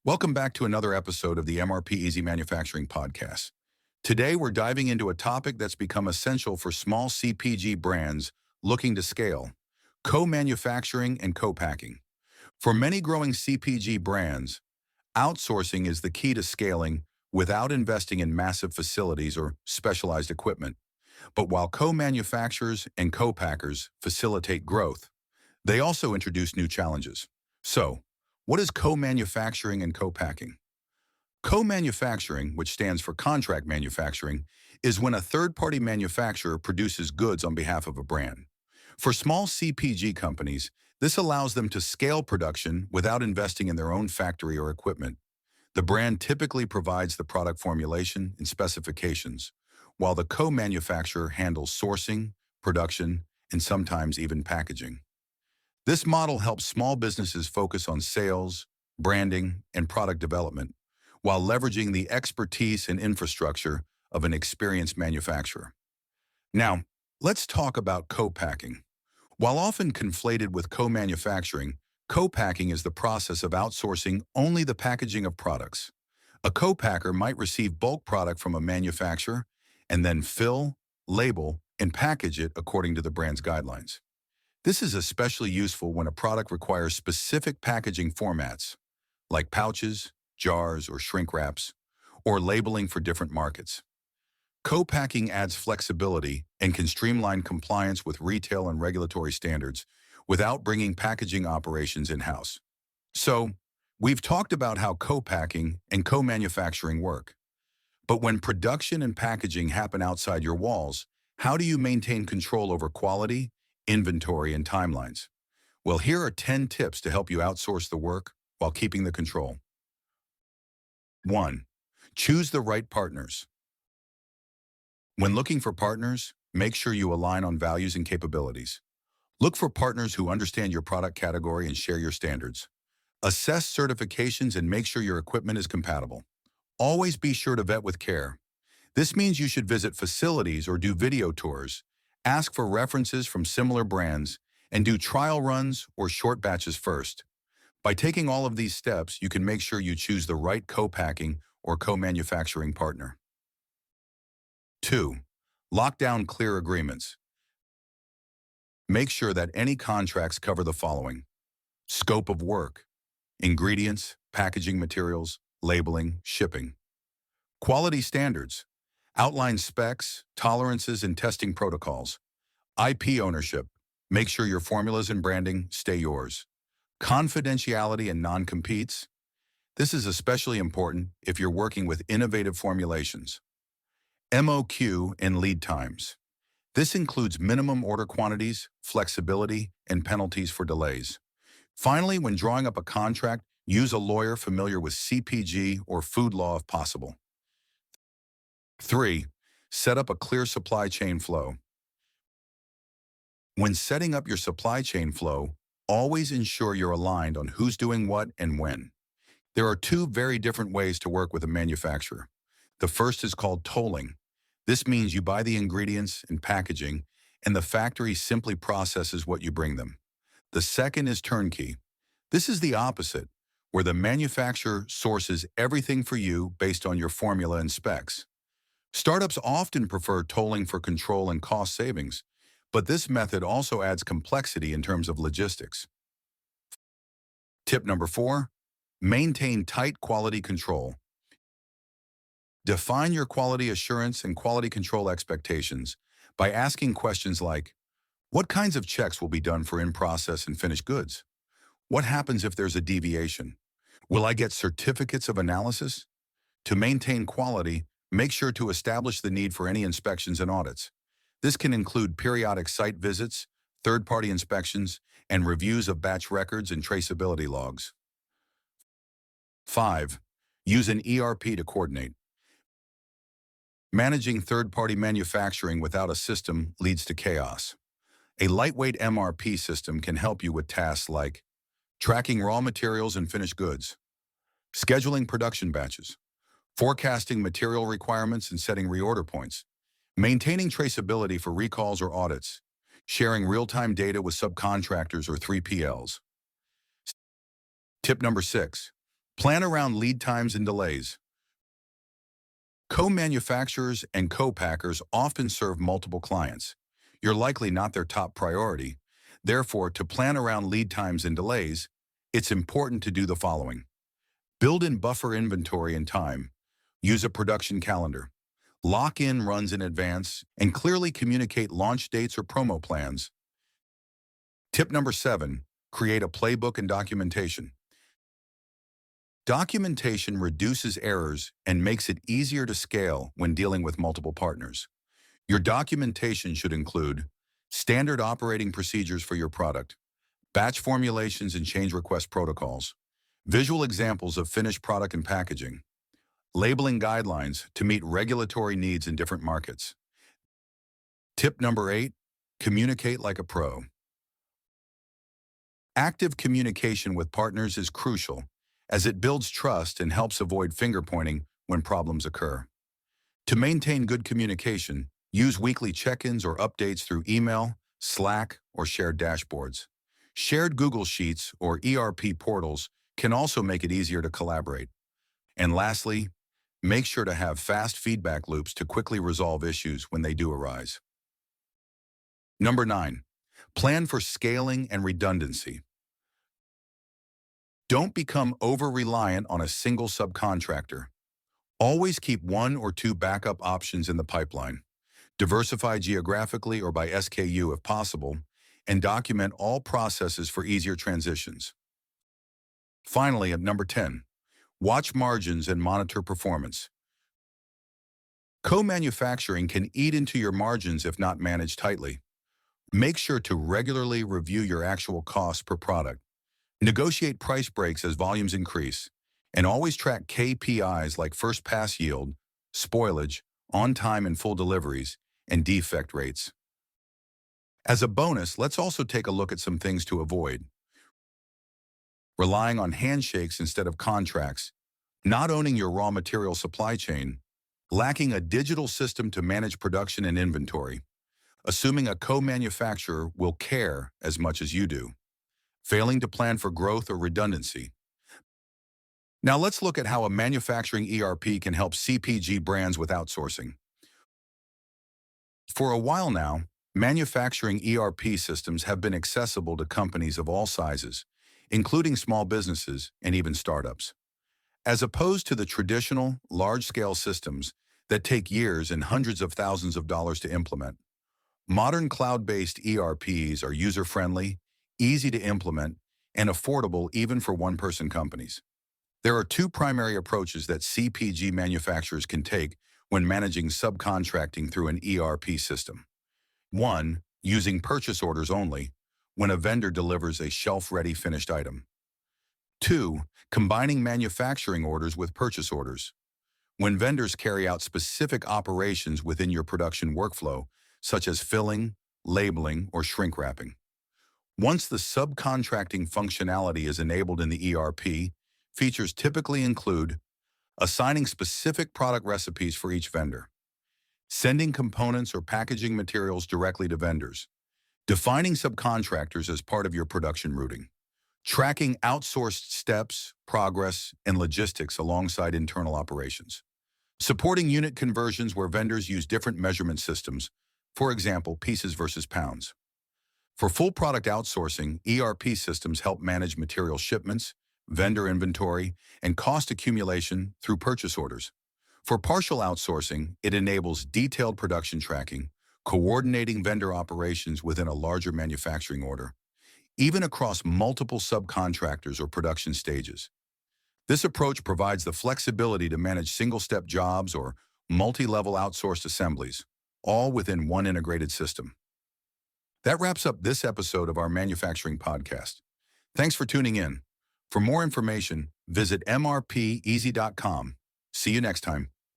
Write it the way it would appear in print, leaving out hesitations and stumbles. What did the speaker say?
Welcome back to another episode of the MRP Easy Manufacturing Podcast. Today, we're diving into a topic that's become essential for small CPG brands looking to scale: co-manufacturing and co-packing. For many growing CPG brands, outsourcing is the key to scaling without investing in massive facilities or specialized equipment. But while co-manufacturers and co-packers facilitate growth, they also introduce new challenges. So, what is co-manufacturing and co-packing? Co-manufacturing, which stands for contract manufacturing, is when a third-party manufacturer produces goods on behalf of a brand. For small CPG companies, this allows them to scale production without investing in their own factory or equipment. The brand typically provides the product formulation and specifications, while the co-manufacturer handles sourcing, production, and sometimes even packaging. This model helps small businesses focus on sales, branding, and product development, while leveraging the expertise and infrastructure of an experienced manufacturer. Now, let's talk about co-packing. While often conflated with co-manufacturing, co-packing is the process of outsourcing only the packaging of products. A co-packer might receive bulk product from a manufacturer and then fill, label, and package it according to the brand's guidelines. This is especially useful when a product requires specific packaging formats, like pouches, jars, or shrink wraps, or labeling for different markets. Co-packing adds flexibility and can streamline compliance with retail and regulatory standards without bringing packaging operations in-house. So, we've talked about how co-packing and co-manufacturing work. But when production and packaging happen outside your walls, how do you maintain control over quality, inventory, and timelines? Well, here are 10 tips to help you outsource the work while keeping the control. 1. Choose the right partners. When looking for partners, make sure you align on values and capabilities. Look for partners who understand your product category and share your standards. Assess certifications and make sure your equipment is compatible. Always be sure to vet with care. This means you should visit facilities or do video tours, ask for references from similar brands, and do trial runs or short batches first. By taking all of these steps, you can make sure you choose the right co-packing or co-manufacturing partner. 2. Lock down clear agreements. Make sure that any contracts cover the following: scope of work, ingredients, packaging materials, labeling, shipping. Quality standards. Outline specs, tolerances, and testing protocols. IP ownership. Make sure your formulas and branding stay yours. Confidentiality and non-competes. This is especially important if you're working with innovative formulations. MOQ and lead times. This includes minimum order quantities, flexibility, and penalties for delays. Finally, when drawing up a contract, use a lawyer familiar with CPG or food law if possible. 3. Set up a clear supply chain flow. When setting up your supply chain flow, always ensure you're aligned on who's doing what and when. There are two very different ways to work with a manufacturer. The first is called tolling. This means you buy the ingredients and packaging, and the factory simply processes what you bring them. The second is turnkey. This is the opposite, where the manufacturer sources everything for you based on your formula and specs. Startups often prefer tolling for control and cost savings, but this method also adds complexity in terms of logistics. Tip number 4, maintain tight quality control. Define your quality assurance and quality control expectations by asking questions like, what kinds of checks will be done for in-process and finished goods? What happens if there's a deviation? Will I get certificates of analysis? To maintain quality, make sure to establish the need for any inspections and audits. This can include periodic site visits, third-party inspections, and reviews of batch records and traceability logs. 5. Use an ERP to coordinate. Managing third-party manufacturing without a system leads to chaos. A lightweight MRP system can help you with tasks like tracking raw materials and finished goods, scheduling production batches, forecasting material requirements and setting reorder points, maintaining traceability for recalls or audits, sharing real-time data with subcontractors or 3PLs. Tip number 6, Plan around lead times and delays. Co-manufacturers and co-packers often serve multiple clients. You're likely not their top priority. Therefore, to plan around lead times and delays, it's important to do the following. Build in buffer inventory and time. Use a production calendar. Lock in runs in advance and clearly communicate launch dates or promo plans. Tip number 7, create a playbook and documentation. Documentation reduces errors and makes it easier to scale when dealing with multiple partners. Your documentation should include standard operating procedures for your product, batch formulations and change request protocols, visual examples of finished product and packaging, labeling guidelines to meet regulatory needs in different markets. Tip number 8, communicate like a pro. Active communication with partners is crucial, as it builds trust and helps avoid finger-pointing when problems occur. To maintain good communication, use weekly check-ins or updates through email, Slack, or shared dashboards. Shared Google Sheets or ERP portals can also make it easier to collaborate. And lastly, make sure to have fast feedback loops to quickly resolve issues when they do arise. Number 9, plan for scaling and redundancy. Don't become over-reliant on a single subcontractor. Always keep 1 or 2 backup options in the pipeline. Diversify geographically or by SKU if possible, and document all processes for easier transitions. Finally, at number 10, watch margins and monitor performance. Co-manufacturing can eat into your margins if not managed tightly. Make sure to regularly review your actual costs per product. Negotiate price breaks as volumes increase, and always track KPIs like first pass yield, spoilage, on-time and full deliveries, and defect rates. As a bonus, let's also take a look at some things to avoid. Relying on handshakes instead of contracts, not owning your raw material supply chain, lacking a digital system to manage production and inventory, assuming a co-manufacturer will care as much as you do, failing to plan for growth or redundancy. Now let's look at how a manufacturing ERP can help CPG brands with outsourcing. For a while now, manufacturing ERP systems have been accessible to companies of all sizes, including small businesses and even startups. As opposed to the traditional, large-scale systems that take years and hundreds of thousands of dollars to implement, modern cloud-based ERPs are user-friendly, easy to implement, and affordable even for one-person companies. There are 2 primary approaches that CPG manufacturers can take when managing subcontracting through an ERP system. 1, using purchase orders only, when a vendor delivers a shelf-ready finished item. 2, combining manufacturing orders with purchase orders, when vendors carry out specific operations within your production workflow, such as filling, labeling, or shrink wrapping. Once the subcontracting functionality is enabled in the ERP, features typically include assigning specific product recipes for each vendor, sending components or packaging materials directly to vendors, defining subcontractors as part of your production routing, tracking outsourced steps, progress, and logistics alongside internal operations, supporting unit conversions where vendors use different measurement systems, for example, pieces versus pounds. For full product outsourcing, ERP systems help manage material shipments, vendor inventory, and cost accumulation through purchase orders. For partial outsourcing, it enables detailed production tracking, coordinating vendor operations within a larger manufacturing order, even across multiple subcontractors or production stages. This approach provides the flexibility to manage single-step jobs or multi-level outsourced assemblies, all within one integrated system. That wraps up this episode of our manufacturing podcast. Thanks for tuning in. For more information, visit mrpeasy.com. See you next time.